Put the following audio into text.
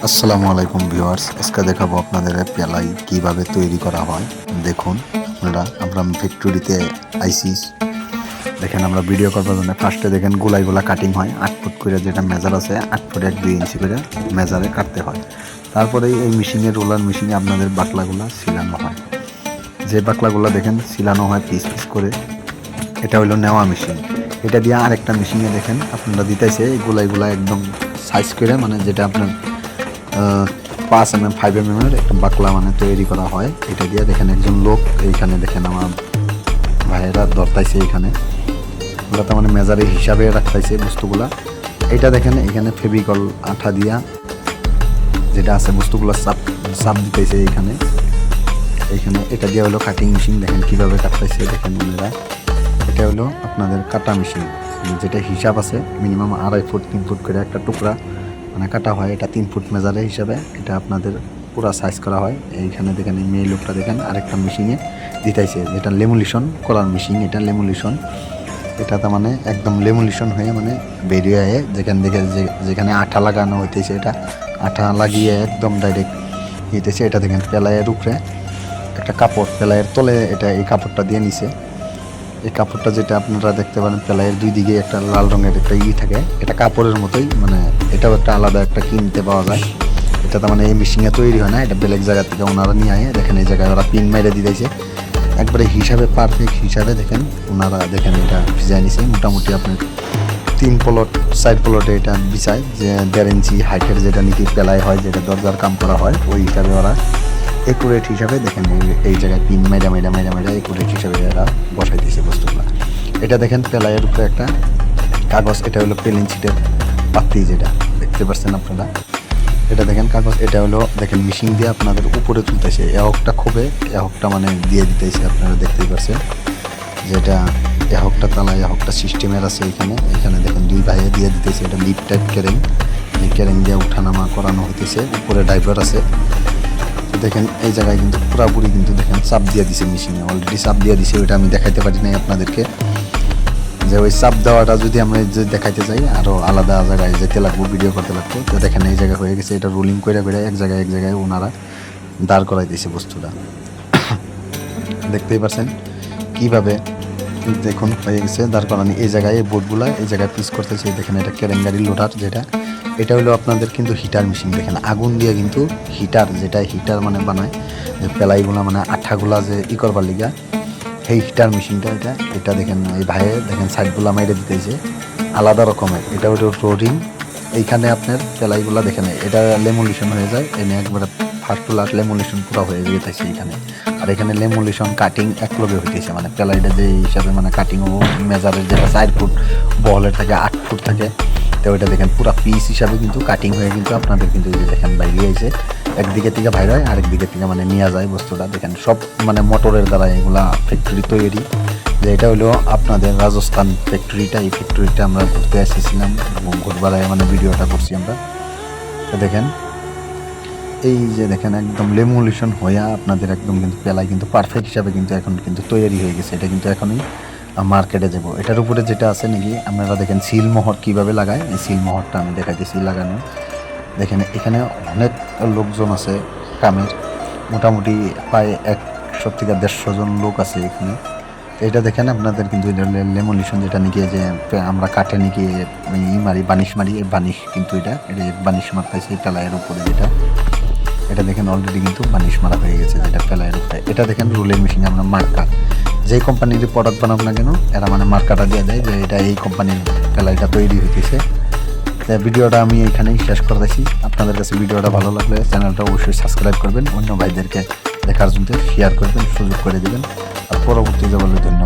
আসসালামু আলাইকুম ভিউয়ার্স, আজকে দেখাবো আপনাদের পেলাই কিভাবে তৈরি করা হয়। দেখুন আপনারা, আমরা ফ্যাক্টরিতে আইসি। দেখেন আমরা ভিডিও করবার জন্য ফার্স্টে দেখেন গোলাইগুলা কাটিং হয় 8 ফুট করে, যেটা মেজার আছে 8 ফুট 1-2 ইঞ্চি করে মেজারে কাটতে হয়। তারপরে এই মেশিনে, রোলার মেশিনে আপনাদের বাকলাগুলা সিলানো হয়। যে বাকলাগুলা দেখেন সিলানো হয় পিস পিস করে, এটা হলো নেওয়া মেশিন। এটা দিয়ে আরেকটা মেশিনে দেখেন আপনারা দিতেছে এই গোলাইগুলা একদম সাইজ করে, মানে যেটা আপনার 5 mm 5 mm এর একটা বাকলা মানে তৈরি করা হয়। এটা দিয়ে দেখেন একজন লোক এইখানে দেখেন আমার ভাইয়েরা ধরতাইছে, এইখানে ওগুলো তো মানে মেজারে হিসাবে রাখতাইছে বস্তুগুলা। এটা দেখেন এখানে ফেভিকল আঠা দিয়া যেটা আছে বস্তুগুলো চাপ দিতেছে এইখানে। এটা দিয়ে হলো কাটিং মেশিন। দেখেন কিভাবে কাটতেছে, দেখেন ওনারা। এটা হলো আপনাদের কাটা মেশিন, যেটা হিসাব আছে মিনিমাম 2.5 ফুট 3 ফুট করে একটা টুকরা মানে কাটা হয়। এটা 3 ফুট মেজারে হিসাবে এটা আপনাদের পুরা সাইজ করা হয়। এইখানে দেখেন এই মেয়ে লোকটা দেখেন আরেকটা মেশিনে দিতেছে, যেটা লেমুলেশন করার মেশিন। এটা লেমুলেশন, এটা তো মানে একদম লেমুলেশন হয়ে মানে বেরিয়ে যেখানে আঠা লাগানো হইতেছে, এটা আঠা লাগিয়ে একদম ডাইরেক্ট দিতেছে। এটা দেখেন পেলাইয়ের উপরে একটা কাপড়, পেলাইয়ের তলে এটা এই কাপড়টা দিয়ে নিছে। এই কাপড়টা যেটা আপনারা দেখতে পারেন পেলাইয়ের 2 দিকে একটা লাল রঙের একটা থাকে, এটা কাপড়ের মতোই, মানে এটাও একটা আলাদা একটা কিনতে পাওয়া যায়। এটা তো মানে এই মেশিনে তৈরি হয় না, এটা বেলেগ জায়গা থেকে ওনারা নিয়ে আয়। দেখেন এই জায়গায় ওরা পিন মেরে দিতেছে একবারে হিসাবে, পারফেক্ট হিসাবে। দেখেন ওনারা দেখেন এটা ভিজাই নিছে মোটামুটি আপনার 3 প্লট 4 প্লটে এটা বিছায়, যে 1.5 ইঞ্চি হাইটের যেটা নাকি পেলাই হয়, যেটা দরজার কাম করা হয়, ওই হিসাবে ওরা একুরেট হিসাবে দেখেন এই জায়গায় পিন মেরা একুরেট হিসাবে এরা বসাই দিয়েছে বস্তুগুলো। এটা দেখেন পেলাইয়ের উপরে একটা কাগজ, এটা হলো পেলিং শিটের পাত্তি, যেটা দেখতে পাচ্ছেন আপনারা। এটা দেখেন কাগজ, এটা হলো দেখেন মেশিন দিয়ে আপনাদের উপরে তুলতেছে। এহকটা খুবে এহকটা মানে দিয়ে দিতেছে, আপনারা দেখতেই পাচ্ছেন। যেটা এহকটা তালা, এহকটা সিস্টেমের আছে এখানে দেখেন 2 ভাইয়ে দিয়ে দিতেছে। এটা লিপ টাইপ কেরেং, এই কেরেং দিয়ে উঠানামা করানো হইতেছে। উপরে ড্রাইভার আছে। দেখেন এই জায়গায় কিন্তু পুরাপুরি কিন্তু দেখেন চাপ দিয়ে দিছে মেশিনে, অলরেডি চাপ দিয়ে দিছে। ওইটা আমি দেখাইতে পারি নাই আপনাদেরকে, যে ওই চাপ দেওয়াটা যদি আমরা যে দেখাইতে চাই আরও আলাদা জায়গায় যেতে লাগবো, ভিডিও করতে লাগবো। তো দেখেন এই জায়গায় হয়ে গেছে। এটা রোলিং করে এক জায়গায় ওনারা দাঁড় করাই দিয়েছে বস্তুটা। দেখতেই পাচ্ছেন কীভাবে দেখুন হয়ে গেছে দাঁড় করানি। এই জায়গায় এই বোর্ডগুলা এই জায়গায় পিস করতেছে। দেখেন এটা কেরেঙ্গারি লোডার, যেটা এটা হলো আপনাদের কিন্তু হিটার মেশিন। দেখেন আগুন দিয়ে কিন্তু হিটার, যেটা হিটার মানে বানায় যে পেলাইগুলা মানে আঠাগুলা যে করবার লিগা, এই হিটার মেশিনটা এটা দেখেন এই ভাইয়ে দেখেন সাইডগুলা মাইরে দিতেছে আলাদা রকমের। এটা হলো রোডিং। এইখানে আপনার পেলাইগুলা দেখেন এটা লেমুলেশন হয়ে যায়, এনে একবারে ফার্স্ট লাস্ট লেমুলেশন পুরো হয়ে যেতেছে এইখানে। আর এখানে লেমুলেশন কাটিং একলগে হইতেছে, মানে পেলাইটা যে হিসাবে মানে কাটিং ও মেজারের যেটা 4 ফুট বহলের থাকে 8 ফুট থাকে, তো ওইটা দেখেন পুরো পিস হিসাবে কিন্তু কাটিং হয়ে কিন্তু আপনাদের কিন্তু এই যে দেখেন বাইরে আইছে। একদিকে থেকে বাইরে হয়, আরেকদিকে থেকে মানে নিয়ে যায় বস্তুটা। দেখেন সব মানে মোটরের দ্বারা এগুলা ফ্যাক্টরি তৈরি। যে এটা হলো আপনাদের রাজস্থান ফ্যাক্টরিটা। এই ফ্যাক্টরিটা আমরা ঘুরতে এসেছিলাম এবং ঘুরবারে মানে ভিডিওটা করছি আমরা। তো দেখেন এই যে দেখেন একদম লেমুলেশন হয়ে আপনাদের একদম কিন্তু পেলাই কিন্তু পারফেক্ট হিসাবে কিন্তু এখন কিন্তু তৈরি হয়ে গেছে। এটা কিন্তু এখনই মার্কেটে যাব। এটার উপরে যেটা আছে নাকি আপনারা দেখেন সিলমোহর কিভাবে লাগায়, এই সিলমোহরটা আমি দেখাইতেছি লাগানো। দেখেন এখানে অনেক লোকজন আছে কামের, মোটামুটি প্রায় 100 থেকে 150 জন লোক আছে এখানে। এটা দেখেন আপনাদের কিন্তু লেমুলেশন যেটা নাকি যে আমরা কাঠে নাকি বানিশ মারি, এই বানিশ কিন্তু এটা বানিশ মারতেছে এই পেলাইয়ের উপরে। এটা দেখেন অলরেডি কিন্তু বানিশ মারা হয়ে গেছে, যেটা পেলাইয়ের উপরে। এটা দেখেন রুলের মেশিনে আমরা মার্কা, যে কোম্পানির প্রোডাক্ট বানাক না কেন এরা মানে মার্কাটা দিয়ে দেয় যে এটা এই কোম্পানির পেলাইটা তৈরি হইতেছে। ভিডিওটা আমি এইখানেই শেষ করতেছি। আপনাদের কাছে ভিডিওটা ভালো লাগলে চ্যানেলটা অবশ্যই সাবস্ক্রাইব করবেন, অন্য ভাইদেরকে দেখার জন্য শেয়ার করবেন, সুযোগ করে দেবেন। আর পরবর্তী জবাবে ধন্যবাদ।